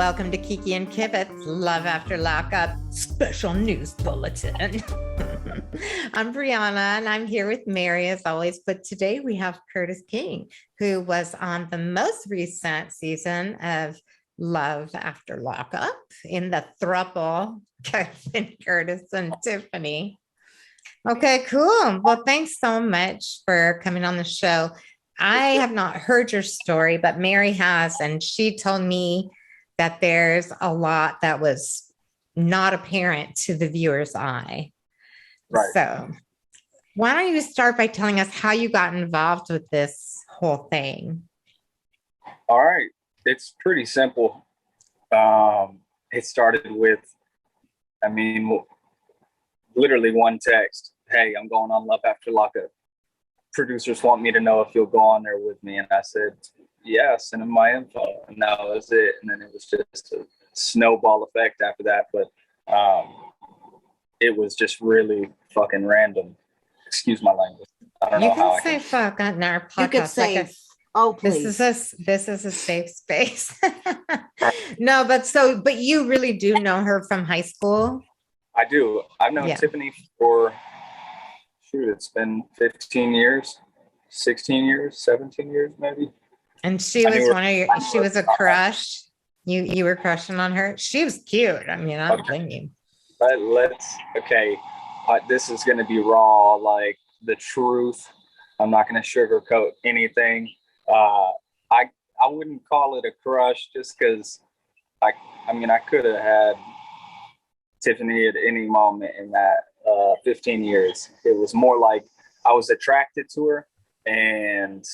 Welcome to Kiki and Kivet's Love After Lockup special news bulletin. I'm Brianna and I'm here with Mary as always, but today we have Kurtis King, who was on the most recent season of Love After Lockup in the throuple, Kevin, Kurtis, and Tiffany. Okay, cool. Well, thanks so much for coming on the show. I have not heard your story, but Mary has, and she told me that there's a lot that was not apparent to the viewer's eye. Right. So why don't you start by telling us how you got involved with this whole thing? All right. It's pretty simple. It started with, literally one text. Hey, I'm going on Love After Lockup. Producers want me to know if you'll go on there with me. And I said, yeah, send them my info. And that was it. And then it was just a snowball effect after that. But it was just really fucking random. Excuse my language. I don't know how I can say fuck on our podcast. You could say, oh, please. This is a safe space. No, but you really do know her from high school? I do. I've known Tiffany for, it's been 15 years, 16 years, 17 years, maybe. And she was she was a crush. You were crushing on her. She was cute. I mean, I don't blame you. But this is going to be raw, like the truth. I'm not going to sugarcoat anything. I wouldn't call it a crush just because I could have had Tiffany at any moment in that 15 years. It was more like I was attracted to her, and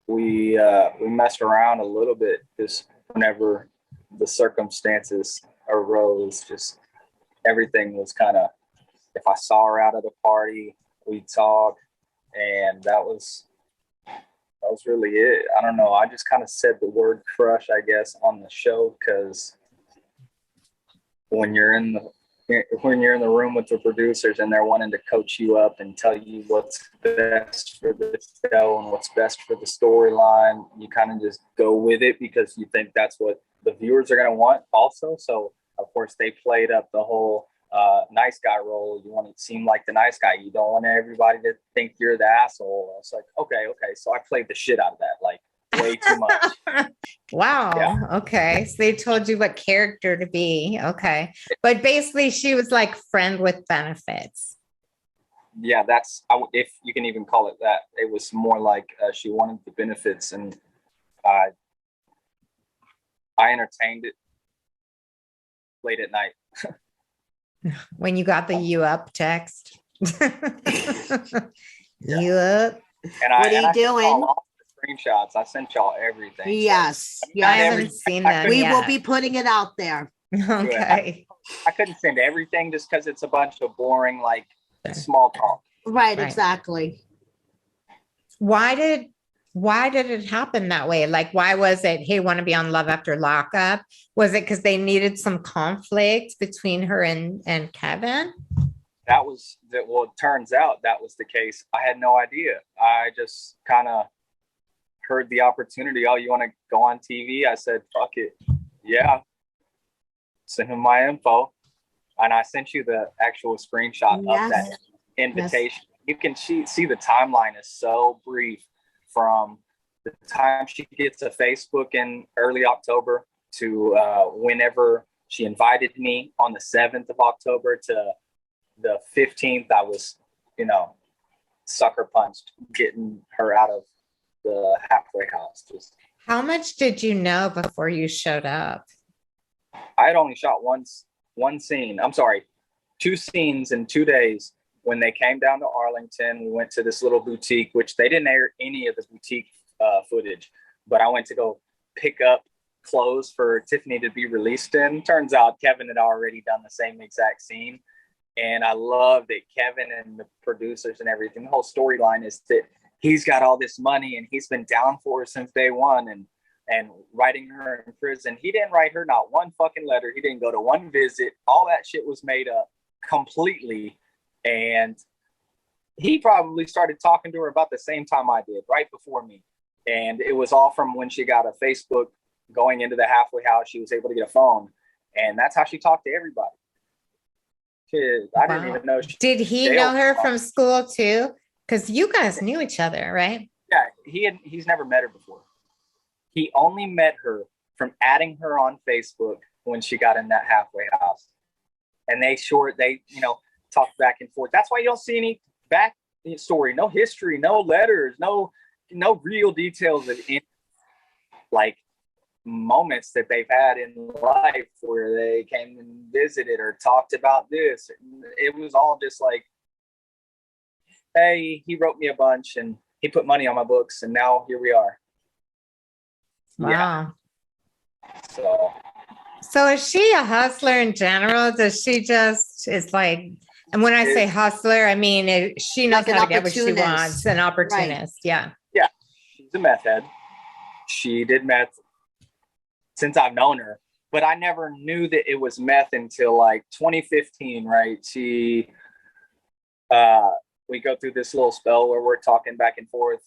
we messed around a little bit just whenever the circumstances arose. Just everything was kind of, if I saw her out at a party, we'd talk, and that was really it. I don't know. I just kind of said the word crush, I guess, on the show because when you're in the room with the producers and they're wanting to coach you up and tell you what's best for the show and what's best for the storyline, you kind of just go with it because you think that's what the viewers are going to want also. So of course they played up the whole nice guy role. You want to seem like the nice guy. You don't want everybody to think you're the asshole. It's like, okay. So I played the shit out of that, like way too much. Wow. Yeah. Okay. So they told you what character to be. Okay. But basically she was like friend with benefits. Yeah, if you can even call it that. It was more like she wanted the benefits, and I entertained it late at night. When you got the you up text. You up? And what are you doing? Screenshots. I sent y'all everything. Yes. So, I haven't seen that. We will be putting it out there. Okay. I couldn't send everything just because it's a bunch of boring, like small talk. Right, exactly. Why did it happen that way? Like, why was it, hey, want to be on Love After Lockup? Was it because they needed some conflict between her and Kevin? It turns out that was the case. I had no idea. I just kind of heard the opportunity. Oh, you want to go on TV? I said, fuck it. Yeah. Send him my info. And I sent you the actual screenshot of that invitation. Yes. You can see the timeline is so brief from the time she gets to Facebook in early October to whenever she invited me on the 7th of October to the 15th. I was, sucker punched getting her out of the halfway house. How much did you know before you showed up? I had only shot one scene. I'm sorry, 2 scenes in 2 days. When they came down to Arlington, we went to this little boutique, which they didn't air any of the boutique footage, but I went to go pick up clothes for Tiffany to be released in. Turns out Kevin had already done the same exact scene. And I love that Kevin and the producers and everything, the whole storyline is that he's got all this money and he's been down for her since day one and writing her in prison. He didn't write her not one fucking letter. He didn't go to one visit. All that shit was made up completely. And he probably started talking to her about the same time I did, right before me. And it was all from when she got a Facebook going into the halfway house, she was able to get a phone, and that's how she talked to everybody. I didn't even know. Did he know her from school too? Because you guys knew each other, right? Yeah, he's never met her before. He only met her from adding her on Facebook when she got in that halfway house, and they talked back and forth. That's why you don't see any back story, no history, no letters, no real details of any like moments that they've had in life where they came and visited or talked about this. It was all just like, hey, he wrote me a bunch and he put money on my books, and now here we are. Wow. Yeah. So is she a hustler in general? Does she just is like, and when I say hustler, I mean she knows like how to get what she wants, an opportunist. Right. Yeah. Yeah. She's a meth head. She did meth since I've known her, but I never knew that it was meth until like 2015, right? We go through this little spell where we're talking back and forth,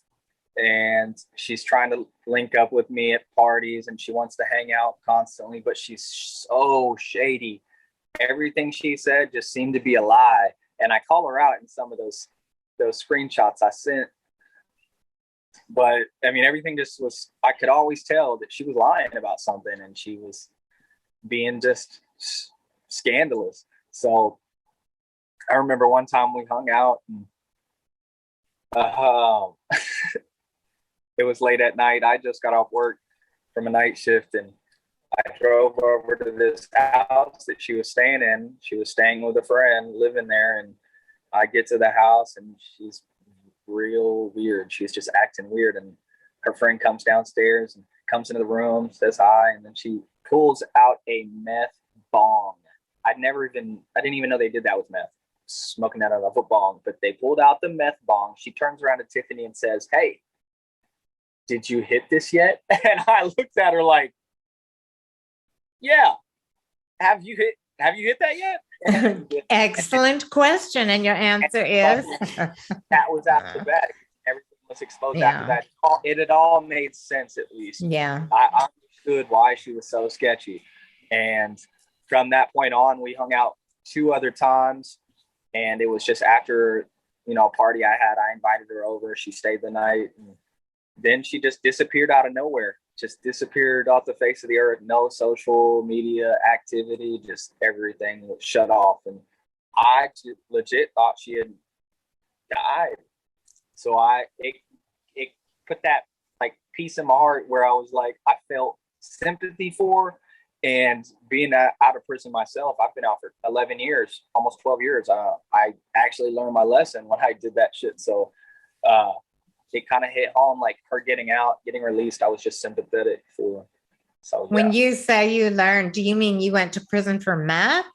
and she's trying to link up with me at parties, and she wants to hang out constantly, but she's so shady. Everything she said just seemed to be a lie, and I call her out in some of those screenshots I sent. But I mean, everything just was, I could always tell that she was lying about something, and she was being just scandalous. So I remember one time we hung out, and it was late at night. I just got off work from a night shift, and I drove over to this house that she was staying in. She was staying with a friend living there, and I get to the house, and she's real weird. She's just acting weird, and her friend comes downstairs and comes into the room, says hi, and then she pulls out a meth bong. I didn't even know they did that with meth, smoking that out of a bong, but they pulled out the meth bong. She turns around to Tiffany and says, "Hey, did you hit this yet?" And I looked at her like, "Yeah, have you hit that yet?" Excellent question. And your answer is? That was after that. Everything was exposed after that. It had all made sense, at least. Yeah. I understood why she was so sketchy. And from that point on, we hung out 2 other times. And it was just after, a party I had, I invited her over. She stayed the night. And then she just disappeared out of nowhere. Just disappeared off the face of the earth. No social media activity, just everything was shut off. And I legit thought she had died. So it put that like piece in my heart where I was like, I felt sympathy for. And being out of prison myself, I've been out for 11 years, almost 12 years. I actually learned my lesson when I did that shit. So it kind of hit home, like her getting out, getting released. I was just sympathetic for. So when you say you learned, do you mean you went to prison for meth?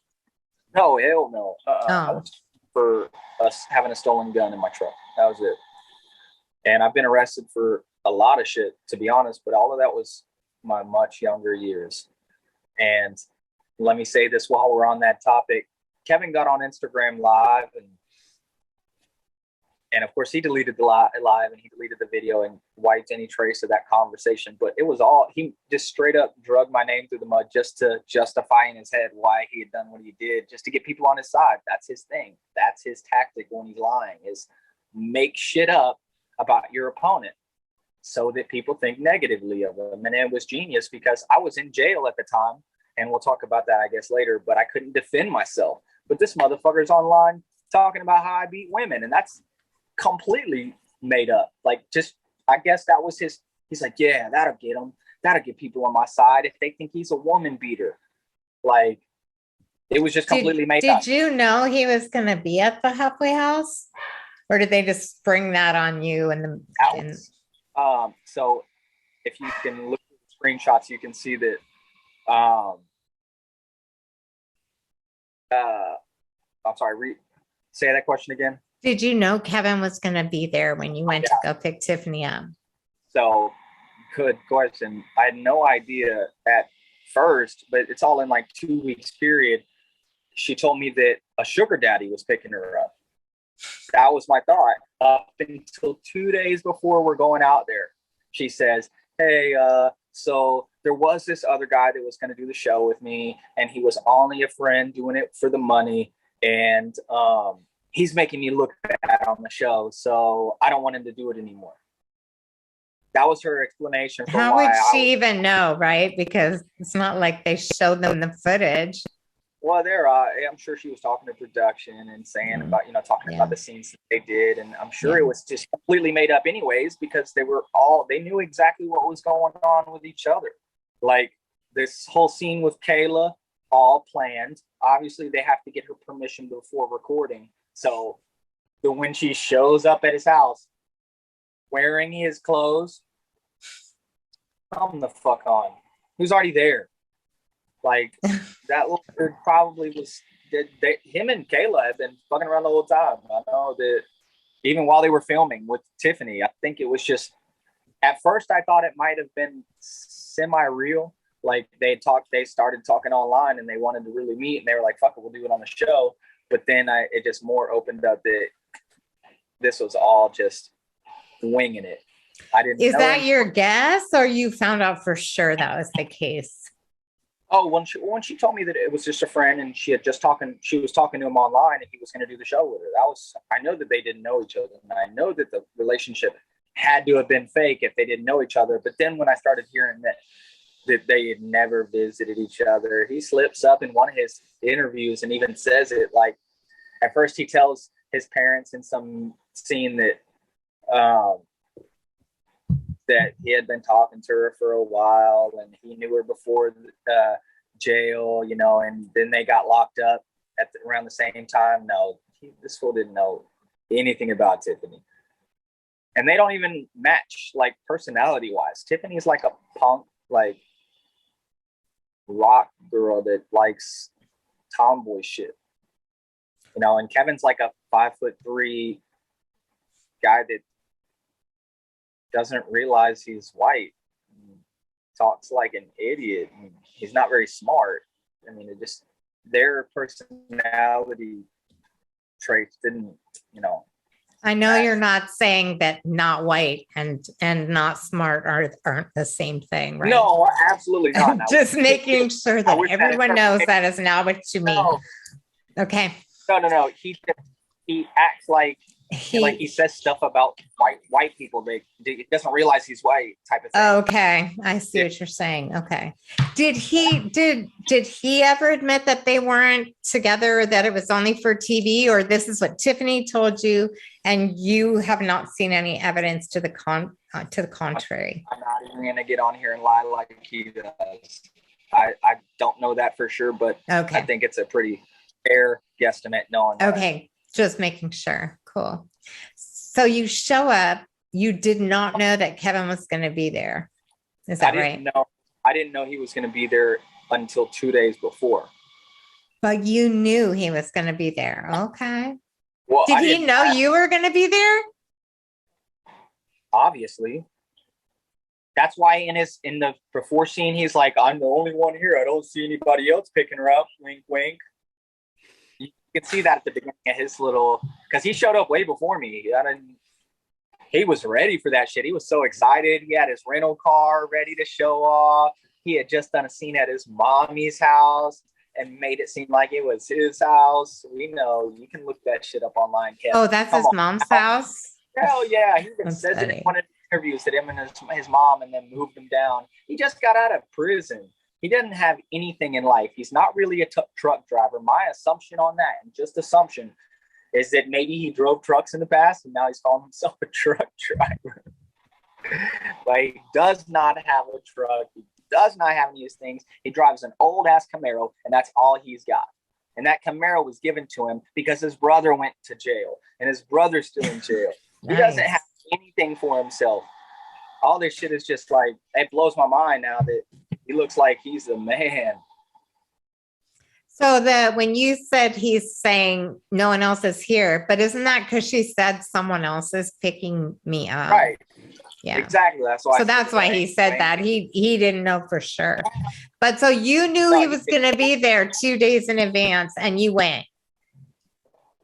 No, hell no. I was for us having a stolen gun in my truck. That was it. And I've been arrested for a lot of shit, to be honest. But all of that was my much younger years. And let me say this while we're on that topic. Kevin got on Instagram Live, and of course he deleted the live, and he deleted the video and wiped any trace of that conversation. But it was all, he just straight up drugged my name through the mud just to justify in his head why he had done what he did, just to get people on his side. That's his thing. That's his tactic when he's lying, is make shit up about your opponent so that people think negatively of him. And it was genius because I was in jail at the time, and we'll talk about that, I guess, later, but I couldn't defend myself. But this motherfucker's online talking about how I beat women, and that's completely made up. Like, just, I guess that was he's like, yeah, that'll get him. That'll get people on my side if they think he's a woman beater. Like, it was just completely made up. Did you know he was going to be at the halfway house? Or did they just spring that on you? So if you can look at the screenshots, you can see that. I'm sorry. Say that question again. Did you know Kevin was going to be there when you went to go pick Tiffany up? So, good question. I had no idea at first, but it's all in like 2 weeks period. She told me that a sugar daddy was picking her up. That was my thought up until 2 days before we're going out there. She says, hey, so there was this other guy that was going to do the show with me, and he was only a friend doing it for the money. And he's making me look bad on the show, so I don't want him to do it anymore. That was her explanation for How why would she even know, right? Because it's not like they showed them the footage. Well, I'm sure she was talking to production and saying about, talking about the scenes that they did. And I'm sure it was just completely made up anyways, because they knew exactly what was going on with each other. Like this whole scene with Kayla, all planned. Obviously, they have to get her permission before recording. So when she shows up at his house wearing his clothes, come the fuck on. Who's already there? Like that little kid probably was. Him and Kayla had been fucking around the whole time. I know that even while they were filming with Tiffany, I think it was just. At first, I thought it might have been semi-real. Like they started talking online, and they wanted to really meet, and they were like, "Fuck it, we'll do it on the show." But then it just more opened up that this was all just winging it. I didn't. Is that your guess, or you found out for sure that was the case? Oh, when she told me that it was just a friend, and she was talking to him online, and he was going to do the show with her. I know that they didn't know each other, and I know that the relationship had to have been fake if they didn't know each other. But then when I started hearing that they had never visited each other, he slips up in one of his interviews and even says it. Like at first, he tells his parents in some scene that that he had been talking to her for a while, and he knew her before jail, and then they got locked up around the same time. No, this fool didn't know anything about Tiffany. And they don't even match, like, personality-wise. Tiffany's like a punk, like, rock girl that likes tomboy shit. And Kevin's like a 5'3" guy that doesn't realize he's white, talks like an idiot, and he's not very smart. I mean, their personality traits didn't, I know you're not saying that not white and not smart aren't the same thing, right? No, absolutely not. Just making sure that everyone knows that is not what you mean. No. Okay. No. He acts like he says stuff about white people. He doesn't realize he's white, type of thing. Okay, I see what you're saying. Okay. Did he ever admit that they weren't together, that it was only for TV, or this is what Tiffany told you and you have not seen any evidence to the contrary? I'm not even gonna get on here and lie like he does. I don't know that for sure, but okay. I think it's a pretty fair guesstimate knowing. Okay, just making sure. Cool. So you show up, you did not know that Kevin was going to be there. Is that right? I didn't know he was going to be there until 2 days before. But you knew he was going to be there. Okay. Well, did he know you were going to be there? Obviously. That's why in the before scene, he's like, "I'm the only one here. I don't see anybody else picking her up." Wink, wink. You can see that at the beginning of his because he showed up way before me. He was ready for that shit. He was so excited. He had his rental car ready to show off. He had just done a scene at his mommy's house and made it seem like it was his house. We know. You can look that shit up online, Kevin. Oh, that's his mom's house? Hell yeah. He even says it in one of the interviews that him and his mom and then moved him down. He just got out of prison. He doesn't have anything in life. He's not really a truck driver. My assumption on that, and just assumption, is that maybe he drove trucks in the past and now he's calling himself a truck driver. But he does not have a truck. He does not have any of these things. He drives an old ass Camaro, and that's all he's got. And that Camaro was given to him because his brother went to jail, and his brother's still in jail. Nice. He doesn't have anything for himself. All this shit is just like, it blows my mind now that he looks like he's the man. So when you said he's saying no one else is here, but isn't that because she said someone else is picking me up? Right. Yeah. Exactly. That's why. So that's why he said that. He didn't know for sure. But so you knew he was going to be there 2 days in advance, and you went.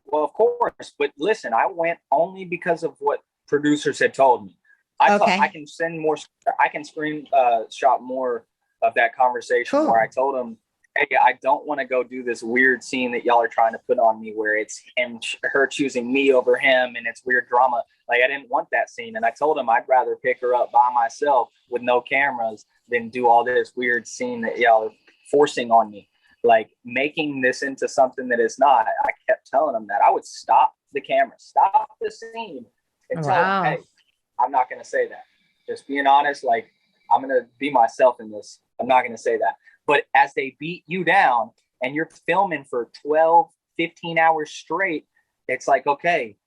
Well, of course. But listen, I went only because of what producers had told me. I thought I can send more. I can screenshot more of that conversation Cool. where I told him, hey, I don't want to go do this weird scene that y'all are trying to put on me where it's her choosing me over him and it's weird drama. Like, I didn't want that scene. And I told him I'd rather pick her up by myself with no cameras than do all this weird scene that y'all are forcing on me. Like, making this into something that it's not. I kept telling him that. I would stop the camera, stop the scene, and tell him, hey, I'm not going to say that. Just being honest, like, I'm going to be myself in this. I'm not going to say that. But as they beat you down and you're filming for 12, 15 hours straight, it's like, okay.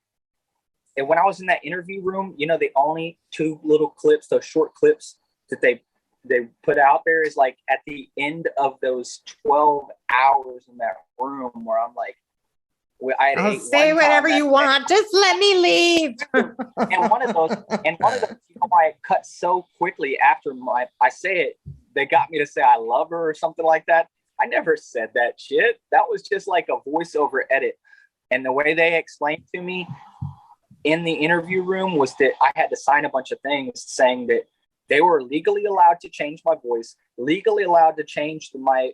And when I was in that interview room, you know, the only two little clips, those short clips that they put out there is like at the end of those 12 hours in that room where I'm like, I'll say whatever you want. Just let me leave. and one of those, you know, I cut so quickly after I say it, they got me to say I love her or something like that. I never said that shit. That was just like a voiceover edit. And the way they explained to me in the interview room was that I had to sign a bunch of things saying that they were legally allowed to change my voice, legally allowed to change my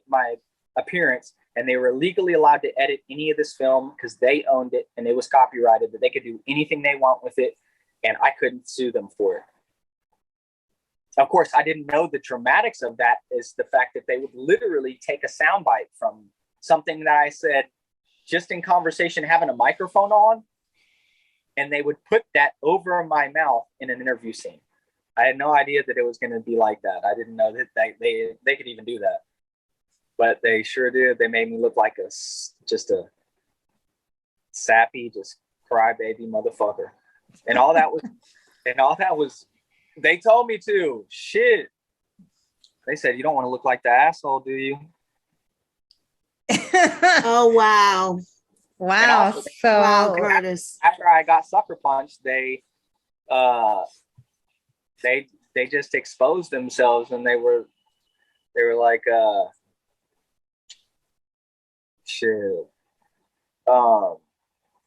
appearance, and they were legally allowed to edit any of this film because they owned it and it was copyrighted, that they could do anything they want with it, and I couldn't sue them for it. Of course, I didn't know the dramatics of that is the fact that they would literally take a soundbite from something that I said just in conversation, having a microphone on, and they would put that over my mouth in an interview scene. I had no idea that it was going to be like that. I didn't know that they could even do that, but they sure did. They made me look like just a sappy, just crybaby motherfucker, and all that was. They told me to. Shit. They said, you don't want to look like the asshole, do you? Oh, wow. Wow. Also, Wow, Kurtis. After I got sucker punched, they just exposed themselves, and they were like, shit.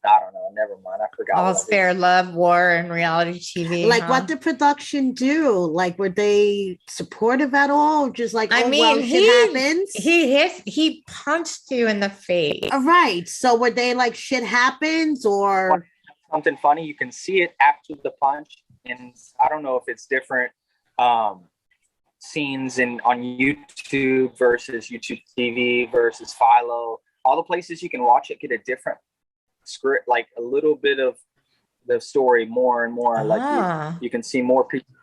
I don't know. Never mind. I forgot. All's fair, love, war, and reality TV. Like, what did production do? Like, were they supportive at all? Just like, shit happens. He punched you in the face. All right. So were they like, shit happens, or something funny? You can see it after the punch, and I don't know if it's different scenes on YouTube versus YouTube TV versus Philo. All the places you can watch it get a different script, like a little bit of the story more and more. Like you can see more people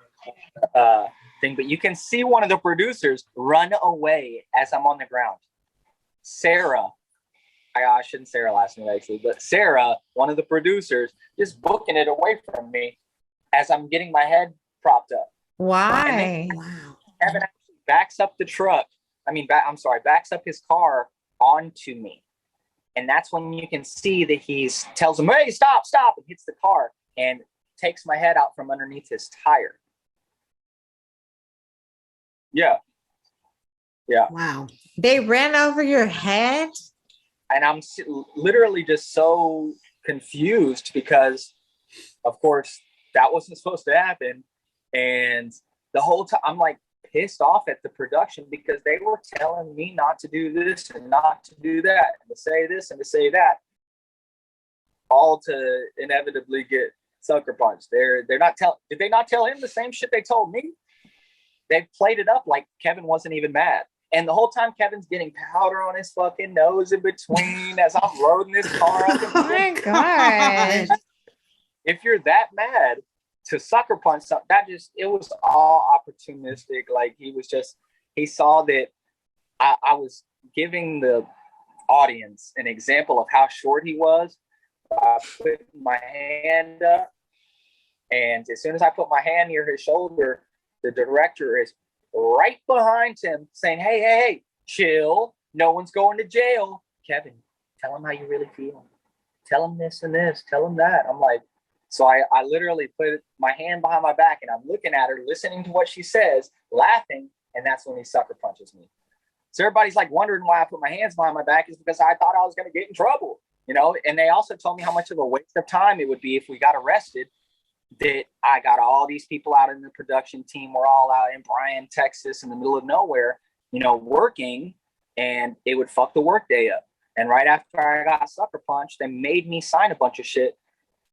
thing, but you can see one of the producers run away as I'm on the ground. Sarah, I shouldn't say her last name actually, but Sarah, one of the producers, just booking it away from me as I'm getting my head propped up. Why? wow. Kevin actually backs up the truck. Backs up his car onto me. And that's when you can see that he tells him, hey, stop, and hits the car and takes my head out from underneath his tire. Yeah. Wow. They ran over your head? And I'm literally just so confused because, of course, that wasn't supposed to happen. And the whole time I'm like pissed off at the production because they were telling me not to do this and not to do that and to say this and to say that, all to inevitably get sucker punched. Did they not tell him the same shit they told me? They played it up like Kevin wasn't even mad. And the whole time Kevin's getting powder on his fucking nose in between as I'm loading this car up. Oh my God. If you're that mad to sucker punch something, it was all opportunistic. Like he saw that I was giving the audience an example of how short he was. I put my hand up, and as soon as I put my hand near his shoulder, the director is right behind him saying, hey, chill. No one's going to jail. Kevin, tell him how you really feel. Tell him this and this. Tell him that. I'm like, so I literally put my hand behind my back and I'm looking at her, listening to what she says, laughing, and that's when he sucker punches me. So everybody's like wondering why I put my hands behind my back is because I thought I was going to get in trouble, you know? And they also told me how much of a waste of time it would be if we got arrested that I got all these people out in the production team. We're all out in Bryan, Texas, in the middle of nowhere, working, and it would fuck the work day up. And right after I got sucker punched, they made me sign a bunch of shit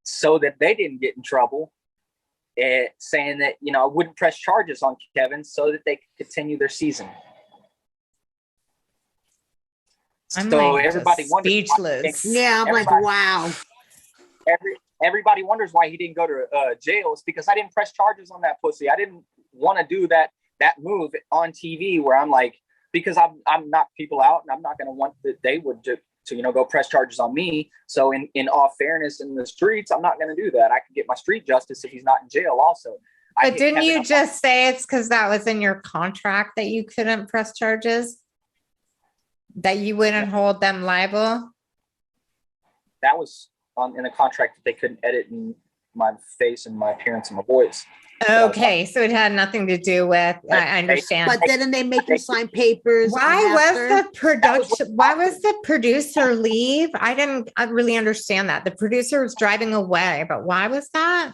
so that they didn't get in trouble, saying that, I wouldn't press charges on Kevin so that they could continue their season. I'm so like everybody wonders. speechless. Yeah, I'm like, wow. Everybody wonders why he didn't go to jail. It's because I didn't press charges on that pussy. I didn't want to do that move on TV where I'm like, because I'm not people out, and I'm not going to want that they would to go press charges on me. So in all fairness in the streets, I'm not going to do that. I could get my street justice if he's not in jail also. But didn't you just say it's because that was in your contract that you couldn't press charges? That you wouldn't hold them liable? That was in the contract that they couldn't edit in my face and my appearance and my voice. Okay, so it had nothing to do with, I understand. But didn't they make you sign papers? Why was the producer leave? I didn't really understand that. The producer was driving away, but why was that?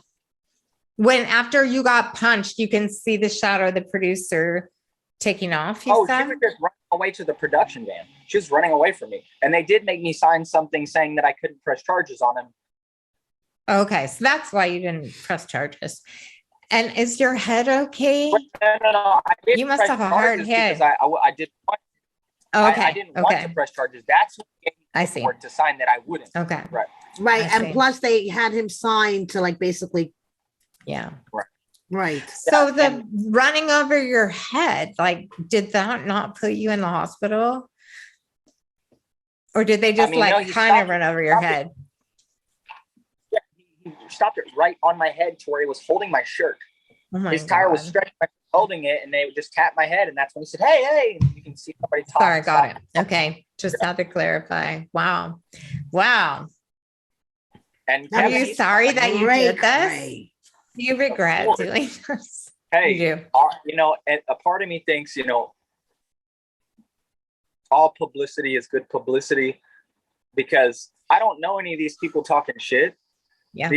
When after you got punched, you can see the shadow of the producer taking off. She was just running away to the production van. She was running away from me. And they did make me sign something saying that I couldn't press charges on him. Okay, so that's why you didn't press charges. And is your head okay? No. You must have a hard head. I didn't want. Okay. I didn't want to press charges. That's what gave me I see. To sign that I wouldn't. Okay. Right. And plus they had him sign to basically. Yeah. Right. So the running over your head, did that not put you in the hospital? Or did they just kind of run over your head? Yeah, he stopped it right on my head to where he was holding my shirt. Oh my His tire was stretched, holding it, and they would just tap my head, and that's when he said, "Hey!" And you can see somebody talking. Sorry, got it. Okay, just had to clarify. Wow. And are you sorry that you did this? Do you regret doing this? Hey, you do. And a part of me thinks, all publicity is good publicity, because I don't know any of these people talking shit. Yeah.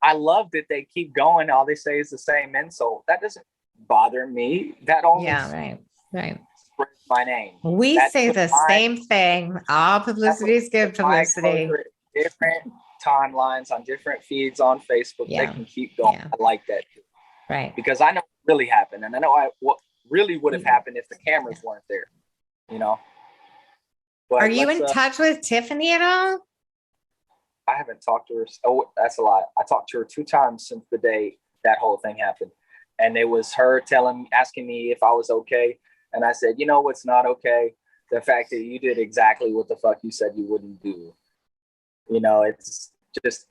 I love that they keep going. All they say is the same insult. That doesn't bother me. That only right. spreads my name. We say the same thing. All publicity is good publicity. Different timelines on different feeds on Facebook. They can keep going. I like that. Right. Because I know what really happened, and I know what really would have happened if the cameras weren't there. But are you in touch with Tiffany at all? I haven't talked to her. Oh, that's a lie. I talked to her 2 times since the day that whole thing happened. And it was her asking me if I was okay. And I said, what's not okay? The fact that you did exactly what the fuck you said you wouldn't do. It's just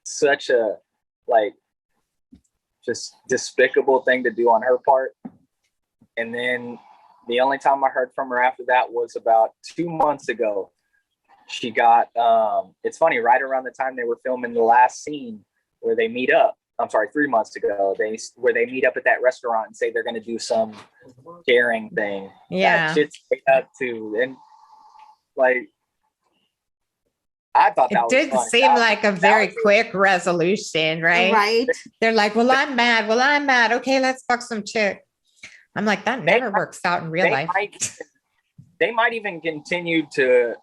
such a just despicable thing to do on her part. And then the only time I heard from her after that was about 2 months ago. She got, it's funny, right around the time they were filming the last scene where they meet up. I'm sorry, 3 months ago, where they meet up at that restaurant and say they're going to do some sharing thing. Yeah. That shit's up to. And I thought that did was seem like a very quick resolution, right? Right. They're like, well, I'm mad. Okay, let's fuck some chick. I'm like, that never works out in real life. They might even continue to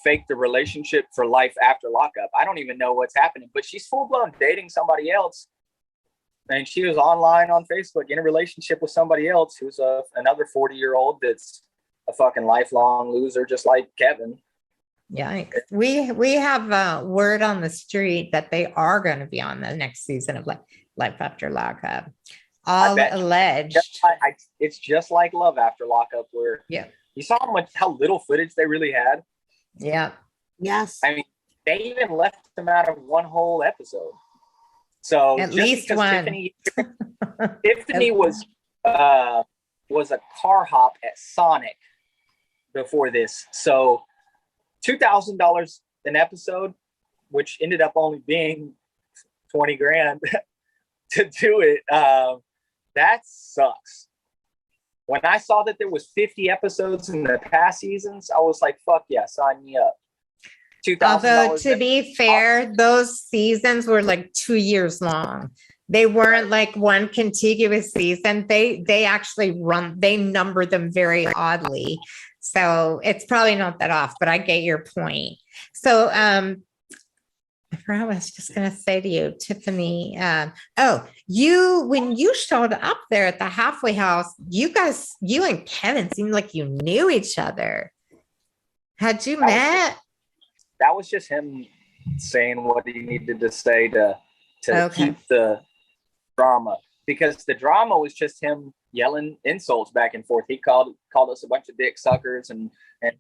fake the relationship for life after lockup. I don't even know what's happening, but she's full blown dating somebody else. And she was online on Facebook in a relationship with somebody else who's another 40-year-old that's a fucking lifelong loser, just like Kevin. Yeah, we have word on the street that they are going to be on the next season of Life After Lockup. All alleged. It's just like Love After Lockup, where you saw how little footage they really had. Yeah. Yes. I mean, they even left them out of one whole episode. So at least one. Tiffany was a car hop at Sonic before this. So $2,000 an episode, which ended up only being 20 grand to do it. That sucks. When I saw that there was 50 episodes in the past seasons, I was like, fuck yeah, sign me up. Although to be fair, those seasons were 2 years long. They weren't like one contiguous season. They actually they number them very oddly. So it's probably not that off, but I get your point. So I forgot what I was just gonna say to you, Tiffany. When you showed up there at the halfway house, you and Kevin seemed like you knew each other. Had you met? That was just him saying what he needed to say to keep the drama, because the drama was just him yelling insults back and forth. He called us a bunch of dick suckers and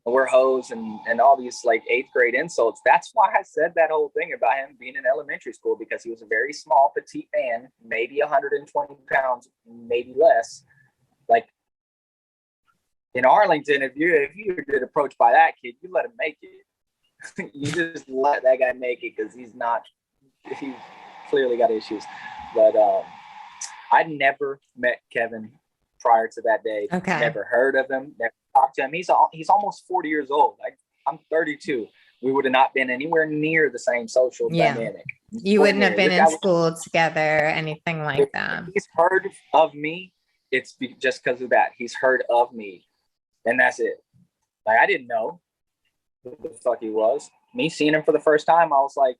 we're hoes and all these like 8th grade insults. That's why I said that whole thing about him being in elementary school, because he was a very small, petite man, maybe 120 pounds, maybe less. Like in Arlington, if you get approached by that kid, you let him make it. You just let that guy make it, because he's clearly got issues. But I'd never met Kevin prior to that day. Okay. Never heard of him, never talked to him. He's almost 40 years old. I'm 32. We would have not been anywhere near the same social dynamic. You wouldn't have been in school together, anything like that. He's heard of me. It's just because of that. He's heard of me, and that's it. Like, I didn't know who the fuck he was. Me seeing him for the first time, I was like,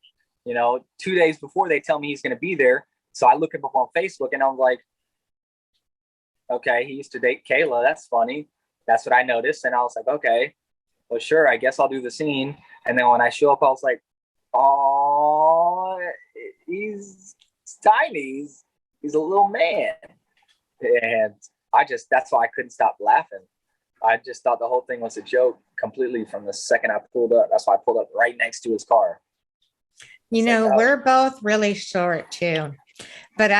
2 days before they tell me he's going to be there. So I look him up on Facebook and I'm like, okay, he used to date Kayla. That's funny. That's what I noticed. And I was like, okay, well, sure, I guess I'll do the scene. And then when I show up, I was like, oh, he's tiny. He's a little man. And that's why I couldn't stop laughing. I just thought the whole thing was a joke completely from the second I pulled up. That's why I pulled up right next to his car. We're both really short too. But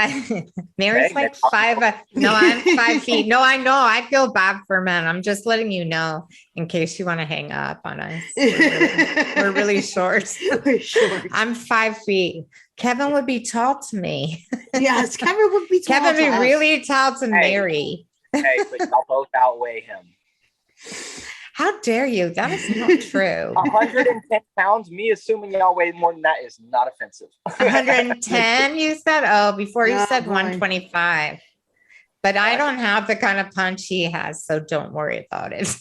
Mary's like 5. No, I'm 5 feet. No, I know. I feel bad for men. I'm just letting you know in case you want to hang up on us. We're really short. We're short. I'm 5 feet. Kevin would be tall to me. Yes, Kevin would be tall. Kevin would be really tall to Mary. Hey, but y'all both outweigh him. How dare you? That is not true. 110 pounds, me assuming y'all weigh more than that is not offensive. 110, you said? Oh, before you said 125. But I don't have the kind of punch he has, so don't worry about it.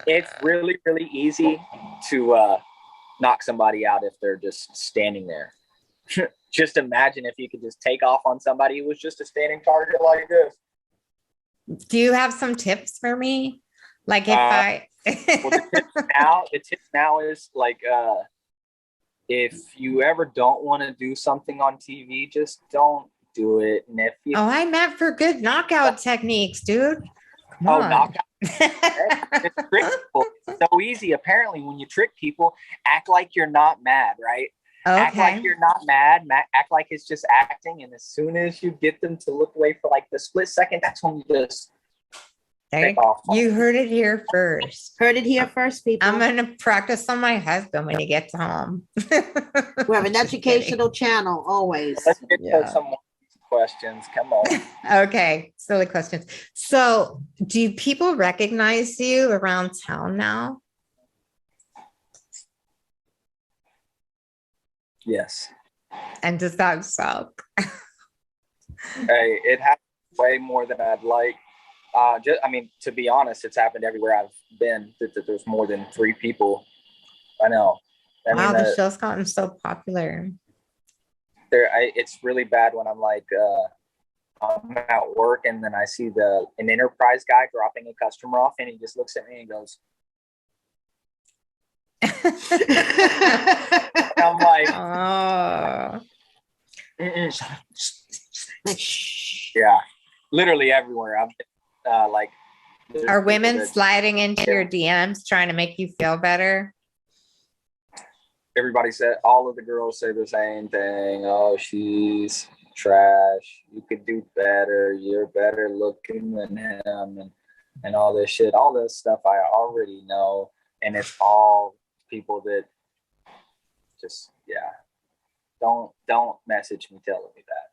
It's really, really easy to knock somebody out if they're just standing there. Just imagine if you could just take off on somebody who was just a standing target like this. Do you have some tips for me? Like if the tip now is like, if you ever don't want to do something on TV, just don't do it. And if you, I meant for good knockout techniques, dude. Come on. Knockout. It's so easy. Apparently, when you trick people, act like you're not mad, right? Okay. Act like you're not mad. Act like it's just acting. And as soon as you get them to look away for like the split second, that's when you just take off. You heard it here first. Heard it here first, people. I'm going to practice on my husband when he gets home. We have an educational channel always. Let's get to some questions. Come on. Okay. Silly questions. So do people recognize you around town now? Yes. And does that suck? Hey, it happens way more than I'd like. To be honest, it's happened everywhere I've been. That there's more than 3 people. I know. Wow, the show's gotten so popular. It's really bad when I'm like, I'm at work and then I see an enterprise guy dropping a customer off, and he just looks at me and goes. I'm like, yeah, literally everywhere. I'm like, are women sliding into your DMs trying to make you feel better? Everybody said, all of the girls say the same thing. Oh, she's trash. You could do better. You're better looking than him, and all this shit. All this stuff I already know, and it's all people that just don't message me telling me that.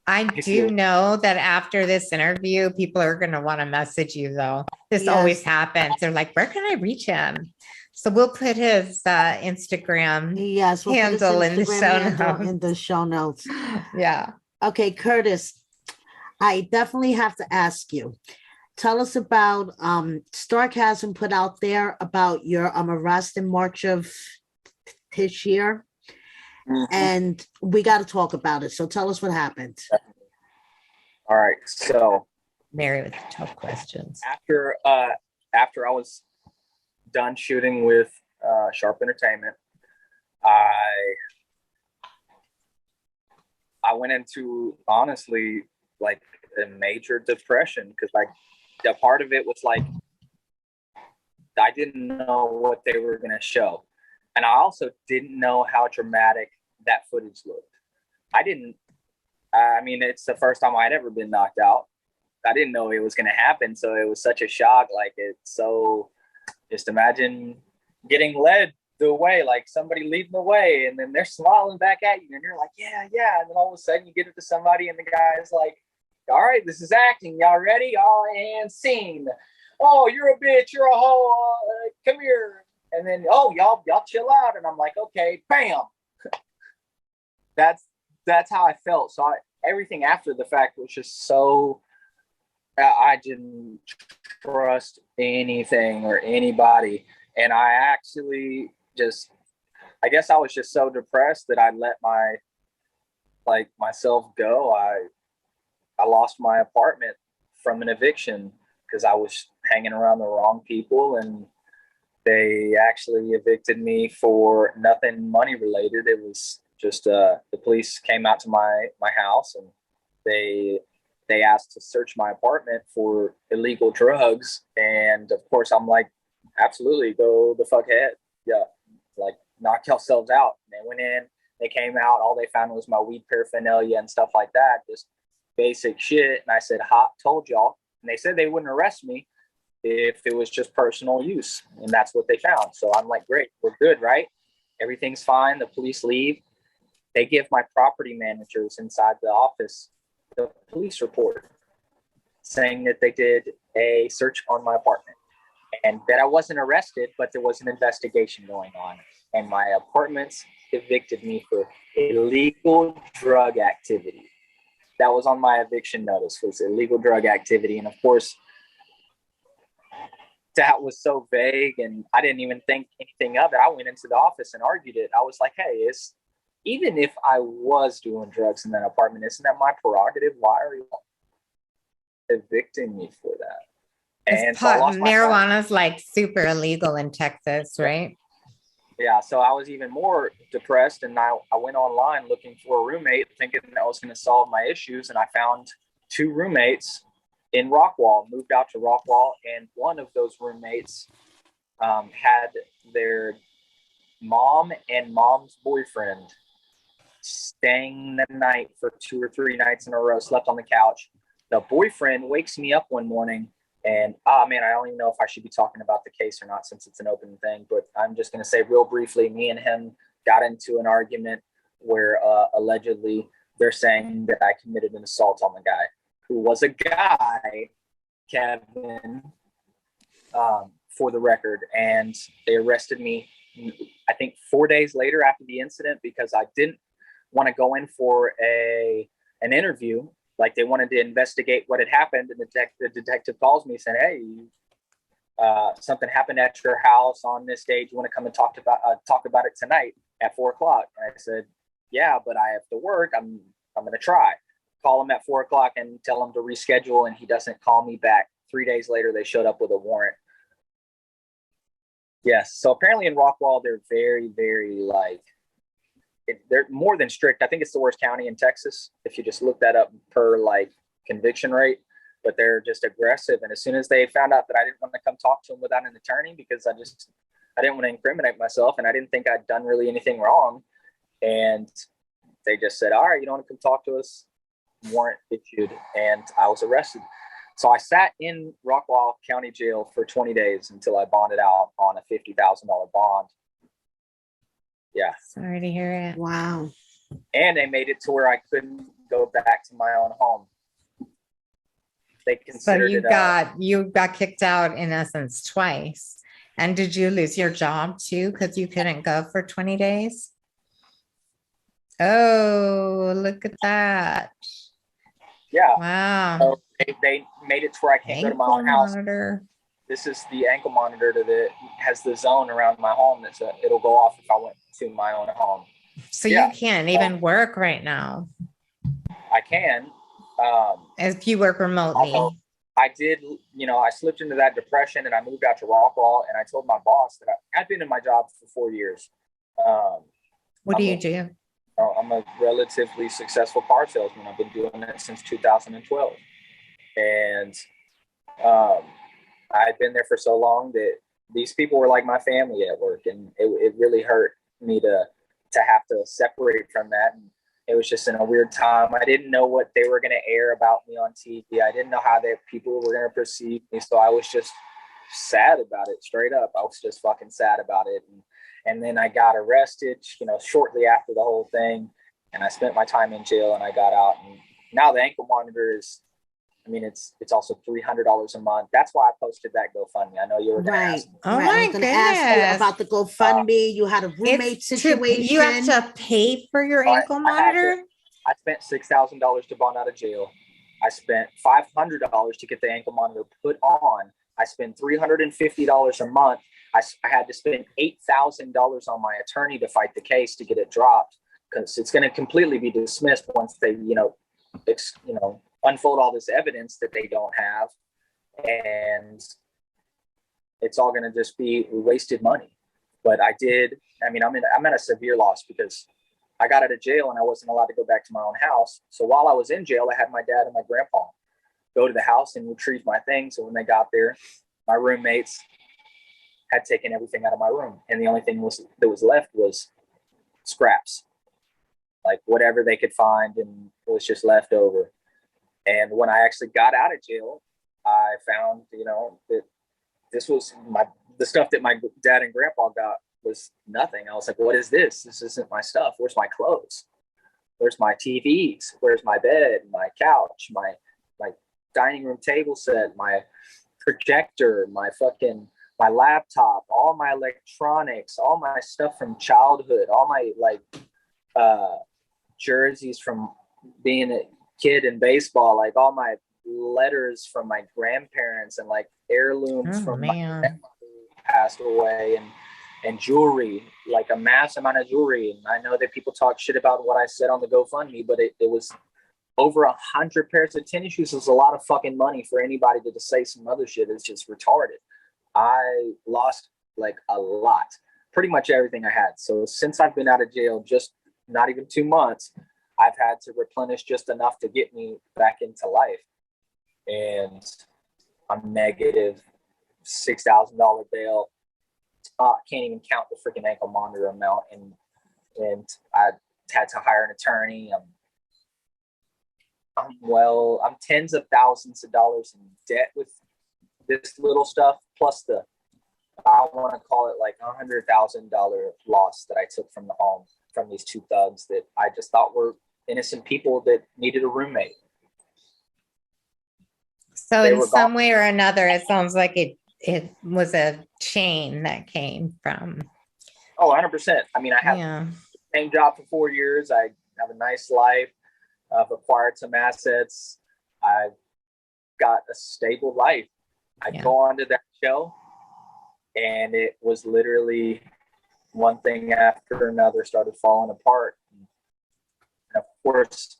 I do know that after this interview, people are going to want to message you though. This always happens. They're like, where can I reach him? So we'll put his Instagram Yes, we'll put his handle in the Instagram show handle in notes. the show notes. Yeah. Okay, Kurtis, I definitely have to ask you. Tell us about Stark hasn't put out there about your arrest in March of this year, and we got to talk about it. So tell us what happened. All right. So Mary with tough questions. after I was done shooting with Sharp Entertainment, I went into, honestly, like a major depression, because like a part of it was like I didn't know what they were going to show, and I also didn't know how dramatic that footage looked. I mean, it's the first time I'd ever been knocked out. I didn't know it was going to happen, so it was such a shock. Like, it's so, just imagine getting led the way, like somebody leading the way, and then they're smiling back at you, and you're like, yeah, yeah. And then all of a sudden you get it to somebody, and the guy's like, all right, this is acting. Y'all ready? All right, and scene. Oh, you're a bitch. You're a hoe. Come here. And then, oh, y'all chill out. And I'm like, okay, bam. That's how I felt. So everything after the fact was just so, I didn't trust anything or anybody. And I actually just, I guess I was just so depressed that I let myself go. I lost my apartment from an eviction because I was hanging around the wrong people, and they actually evicted me for nothing money related. It was just the police came out to my house, and they asked to search my apartment for illegal drugs. And of course I'm like, absolutely, go the fuck ahead. Yeah, like, knock yourselves out. And they went in, they came out, all they found was my weed paraphernalia and stuff like that, just basic shit. And I said, ha, told y'all. And they said they wouldn't arrest me if it was just personal use, and that's what they found. So I'm like, great, we're good, right? Everything's fine. The police leave. They give my property managers inside the office the police report saying that they did a search on my apartment and that I wasn't arrested, but there was an investigation going on. And my apartments evicted me for illegal drug activity. That was on my eviction notice, was illegal drug activity. And of course, that was so vague, and I didn't even think anything of it. I went into the office and argued it. I was like, hey, even if I was doing drugs in that apartment, isn't that my prerogative? Why are you evicting me for that? And so marijuana's like super illegal in Texas, right? Yeah, so I was even more depressed, and I went online looking for a roommate, thinking that I was going to solve my issues, and I found 2 roommates in Rockwall, moved out to Rockwall, and one of those roommates had their mom and mom's boyfriend staying the night for 2 or 3 nights in a row, slept on the couch. The boyfriend wakes me up one morning, and man, I don't even know if I should be talking about the case or not, since it's an open thing, but I'm just going to say real briefly, me and him got into an argument where allegedly they're saying that I committed an assault on the guy, who was a guy, Kevin, for the record. And they arrested me, I think 4 days later after the incident, because I didn't want to go in for an interview. Like, they wanted to investigate what had happened. And the detective calls me saying, hey, something happened at your house on this day. Do you want to come and talk about it tonight at 4 o'clock? And I said, yeah, but I have to work. I'm going to try. Call him at 4 o'clock and tell him to reschedule. And he doesn't call me back. 3 days later, they showed up with a warrant. Yes. So apparently in Rockwall, they're very, very they're more than strict. I think it's the worst county in Texas, if you just look that up per conviction rate, but they're just aggressive. And as soon as they found out that I didn't want to come talk to them without an attorney, because I didn't want to incriminate myself, and I didn't think I'd done really anything wrong. And they just said, all right, you don't want to come talk to us, warrant issued. And I was arrested. So I sat in Rockwall County Jail for 20 days until I bonded out on a $50,000 bond. Yeah. Sorry to hear it. Wow. And they made it to where I couldn't go back to my own home. They considered you got kicked out in essence twice. And did you lose your job too? Because you couldn't go for 20 days? Oh, look at that. Yeah. Wow. So they made it to where I can't go to my Ankle own house. monitor. This is the ankle monitor that has the zone around my home. It'll go off if I went to my own home. So Yeah. you can't even work right now I can. if you work remotely. Although I did, I slipped into that depression and I moved out to Rockwall, and I told my boss that I'd been in my job for 4 years. What do you do? I'm a relatively successful car salesman. I've been doing it since 2012. And I'd been there for so long that these people were like my family at work, and it really hurt me to have to separate from that. And it was just in a weird time. I didn't know what they were going to air about me on TV. I didn't know how people were going to perceive me. So I was just sad about it, straight up. I was just fucking sad about it. And then I got arrested, shortly after the whole thing. And I spent my time in jail and I got out. And now the ankle monitor is, it's also $300 a month. That's why I posted that GoFundMe. I know you were going to ask me. Oh Right. my I was going to ask you goodness. about the GoFundMe. You had a roommate situation. You have to pay for your ankle monitor? I spent $6,000 to bond out of jail. I spent $500 to get the ankle monitor put on. I spent $350 a month. I had to spend $8,000 on my attorney to fight the case to get it dropped, because it's going to completely be dismissed once they, unfold all this evidence that they don't have, and it's all going to just be wasted money. But I'm at a severe loss because I got out of jail and I wasn't allowed to go back to my own house. So while I was in jail, I had my dad and my grandpa go to the house and retrieve my things. So when they got there, my roommates had taken everything out of my room, and the only thing that was left was scraps, like whatever they could find, and it was just left over. And when I actually got out of jail, I found, that this was the stuff that my dad and grandpa got was nothing. I was like, what is this? This isn't my stuff. Where's my clothes? Where's my TVs? Where's my bed, my couch, my dining room table set, my projector, my laptop, all my electronics, all my stuff from childhood, all my jerseys from being a kid in baseball, like all my letters from my grandparents and like heirlooms from my grandmother who passed away, and jewelry, like a mass amount of jewelry. And I know that people talk shit about what I said on the GoFundMe, but it was over 100 pairs of tennis shoes. Is a lot of fucking money for anybody to say some other shit. It's just retarded. I lost like a lot, pretty much everything I had. So since I've been out of jail, just not even 2 months, I've had to replenish just enough to get me back into life. And I'm negative $6,000 bail. I can't even count the freaking ankle monitor amount. And I had to hire an attorney. I'm tens of thousands of dollars in debt with this little stuff, plus I want to call it like $100,000 loss that I took from the home from these two thugs that I just thought were innocent people that needed a roommate. So in some way or another, it sounds like it was a chain that came from. Oh, 100%. I have the same job for 4 years. I have a nice life. I've acquired some assets. I've got a stable life. I go on to that show, and it was literally one thing after another started falling apart. And of course,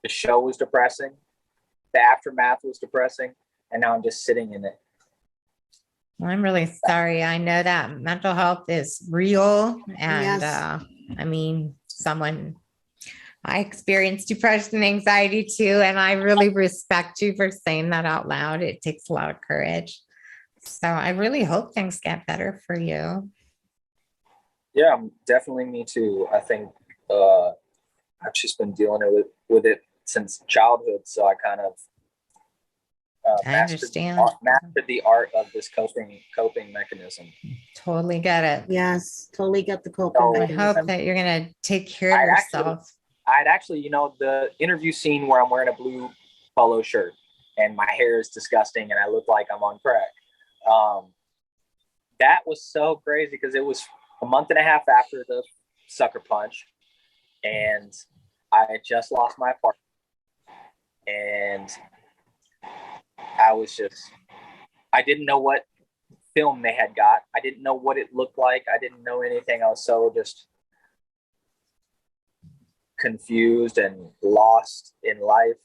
the show was depressing. The aftermath was depressing, and now I'm just sitting in it. Well, I'm really sorry. I know that mental health is real, and I experienced depression and anxiety too, and I really respect you for saying that out loud. It takes a lot of courage. So I really hope things get better for you. Yeah, definitely me too. I think I've just been dealing with it since childhood, so I kind of I understand. Mastered the art of this coping mechanism. Totally get it. Yes, totally get the coping mechanism. I hope that you're going to take care of yourself. I'd actually, the interview scene where I'm wearing a blue polo shirt and my hair is disgusting and I look like I'm on crack. that was so crazy because it was a month and a half after the sucker punch, and I had just lost my partner, and I didn't know what film they had got. I didn't know what it looked like. I didn't know anything. I was so just confused and lost in life.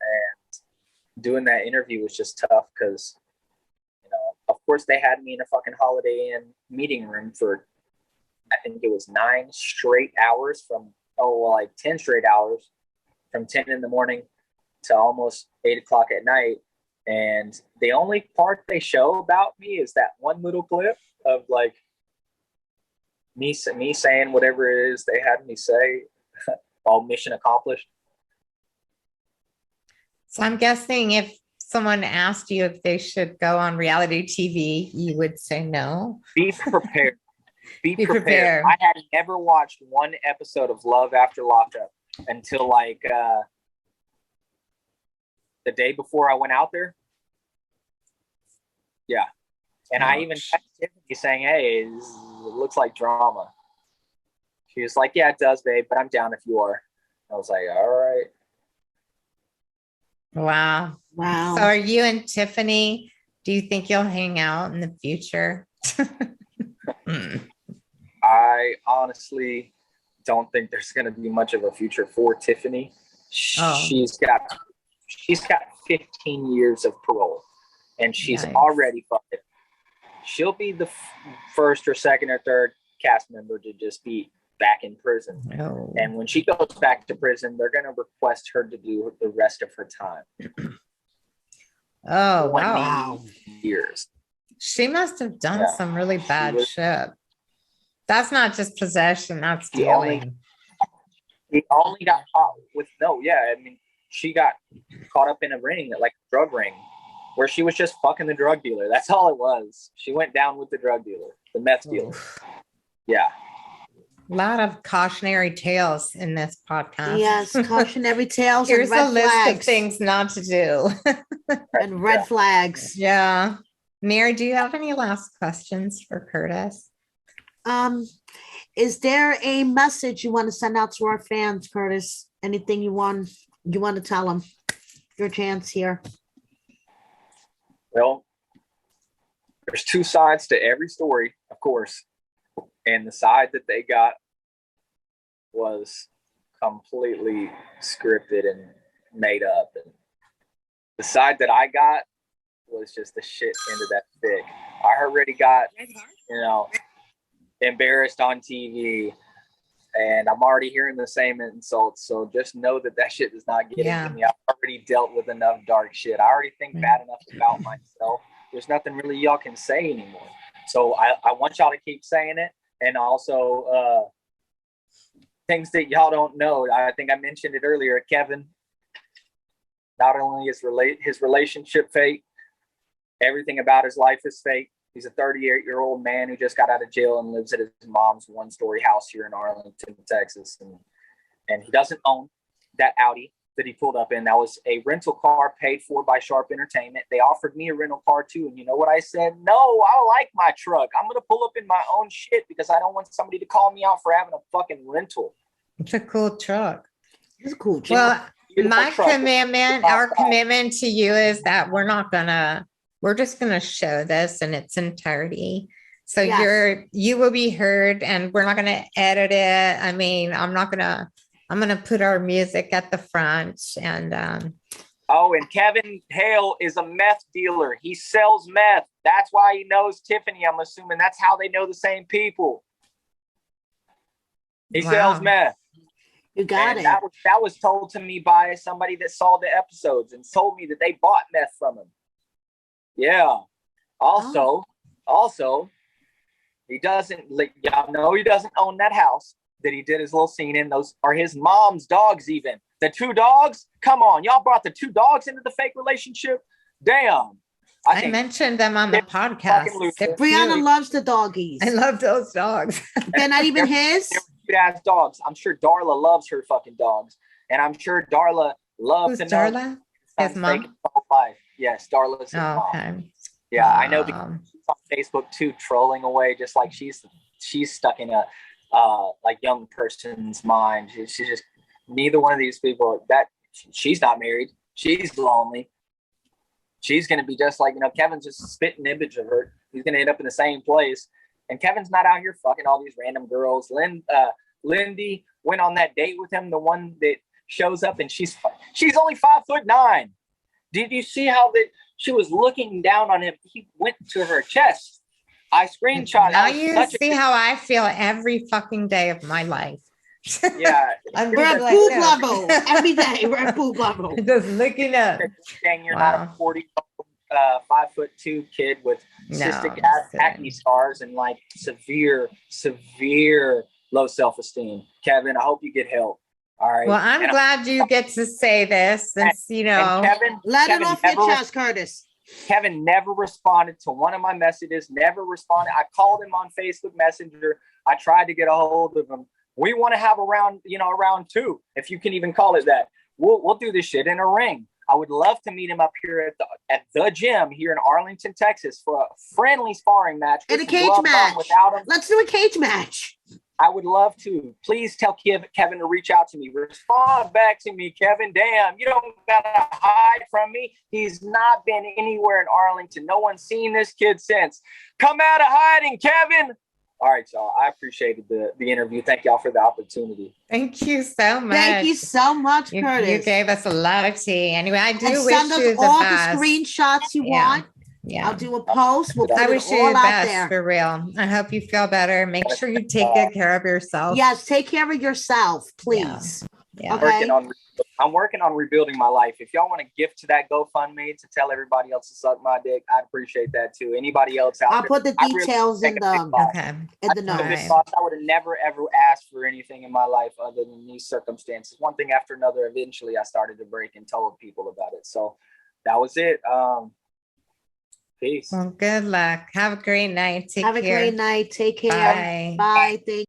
And doing that interview was just tough because, of course, they had me in a fucking Holiday Inn meeting room for, I think it was 9 straight hours 10 straight hours from 10 in the morning to almost 8 o'clock at night. And the only part they show about me is that one little clip of like me saying whatever it is they had me say. All mission accomplished. So I'm guessing if someone asked you if they should go on reality TV, you would say no. Be prepared. Be prepared. I had never watched one episode of Love After Lockup until like the day before I went out there. Yeah. And I even texted Tiffany saying, hey, it looks like drama. She was like, yeah, it does, babe, but I'm down if you are. I was like, all right. Wow. So are you and Tiffany, do you think you'll hang out in the future? I honestly don't think there's going to be much of a future for Tiffany. She's got 15 years of parole, and she's already fucking. She'll be the first or second or third cast member to just be back in prison. Oh. And when she goes back to prison, they're going to request her to do the rest of her time. Oh, wow. Years. She must have done some really bad shit. That's not just possession, that's stealing. He only got caught with, she got caught up in a ring, like a drug ring, where she was just fucking the drug dealer. That's all it was. She went down with the drug dealer, the meth dealer. Yeah. A lot of cautionary tales in this podcast. Yes, cautionary tales. Here's and red a list flags. of things not to do. And red flags. Yeah. Mary, do you have any last questions for Kurtis? Is there a message you want to send out to our fans, Kurtis? Anything you want to tell them? Your chance here. Well, there's 2 sides to every story, of course. And the side that they got was completely scripted and made up. And the side that I got was just the shit end of that stick. I already got, embarrassed on TV, and I'm already hearing the same insults. So just know that shit does not get into me. I've already dealt with enough dark shit. I already think bad enough about myself. There's nothing really y'all can say anymore. So I want y'all to keep saying it. And also things that y'all don't know. I think I mentioned it earlier. Kevin, not only is his relationship fake, everything about his life is fake. He's a 38-year-old man who just got out of jail and lives at his mom's 1-story house here in Arlington, Texas. And he doesn't own that Audi that he pulled up in. That was a rental car paid for by Sharp Entertainment. They offered me a rental car too. And you know what I said? No, I like my truck. I'm going to pull up in my own shit because I don't want somebody to call me out for having a fucking rental. It's a cool truck. It's a cool truck. Well, our commitment to you is that we're just going to show this in its entirety. So you will be heard, and we're not going to edit it. I mean, I'm going to put our music at the front and and Kevin Hale is a meth dealer. He sells meth. That's why he knows Tiffany. I'm assuming that's how they know the same people. He sells meth. You got it. That was told to me by somebody that saw the episodes and told me that they bought meth from him. Yeah. Also, he doesn't own that house that he did his little scene in. Those are his mom's dogs. Even the 2 dogs. Come on, y'all brought the 2 dogs into the fake relationship. Damn. I mentioned them on the podcast. Brianna loves the doggies. I love those dogs. They're not even his. Cute-ass dogs. I'm sure Darla loves her fucking dogs, and I'm sure Darla loves Who's Darla? His mom. Life. Yes, Darla's his mom. Okay. Yeah, I know because Um, she's on Facebook too, trolling away, just like she's stuck in a like young person's mind. She's just neither one of these people that she's not married. She's lonely. She's gonna be just like Kevin's just a spitting image of her. He's gonna end up in the same place. And Kevin's not out here fucking all these random girls. Lindy went on that date with him, the one that shows up, and she's only 5'9". Did you see how that she was looking down on him? He went to her chest. I screenshot. now you see how I feel every fucking day of my life. Yeah, I'm We're at just boob no. level every day. We're at boob level. Just looking up. saying you're Wow. not a 5'2" kid with cystic No, acne scars and like severe low self-esteem. Kevin, I hope you get help. All right. Well, I'm glad you get to say this since, And Kevin, Let it Kevin off your never- chest, Kurtis. Kevin never responded to one of my messages, never responded. I called him on Facebook Messenger. I tried to get a hold of him. We want to have a round two, if you can even call it that. We'll do this shit in a ring. I would love to meet him up here at the gym here in Arlington, Texas for a friendly sparring match. In a with some cage gloves on match. Without him. Let's do a cage match. I would love to. Please tell Kevin to reach out to me. Respond back to me, Kevin. Damn, you don't gotta hide from me. He's not been anywhere in Arlington. No one's seen this kid since. Come out of hiding, Kevin. All right, y'all. I appreciated the interview. Thank y'all for the opportunity. Thank you so much. Thank you so much, You Kurtis. gave us a lot of tea. Anyway, I do And wish send us you the all best. the screenshots you Yeah. want. Yeah. I'll do a post. We'll put I it wish you all the out best there. for real. I hope you feel better. Make sure you take good care of yourself. Yes, take care of yourself, please. Yeah. Okay. I'm working on rebuilding my life. If y'all want to gift to that GoFundMe to tell everybody else to suck my dick, I'd appreciate that too. Anybody else out I'll there? put the I really details in take a big the boss. Okay. in the I took a notes. big Right. boss. I would have never ever asked for anything in my life other than these circumstances. One thing after another. Eventually, I started to break and told people about it. So that was it. Peace. Well, good luck. Have a great night. Take Have a care. great night. Take care. Bye. Bye. Thank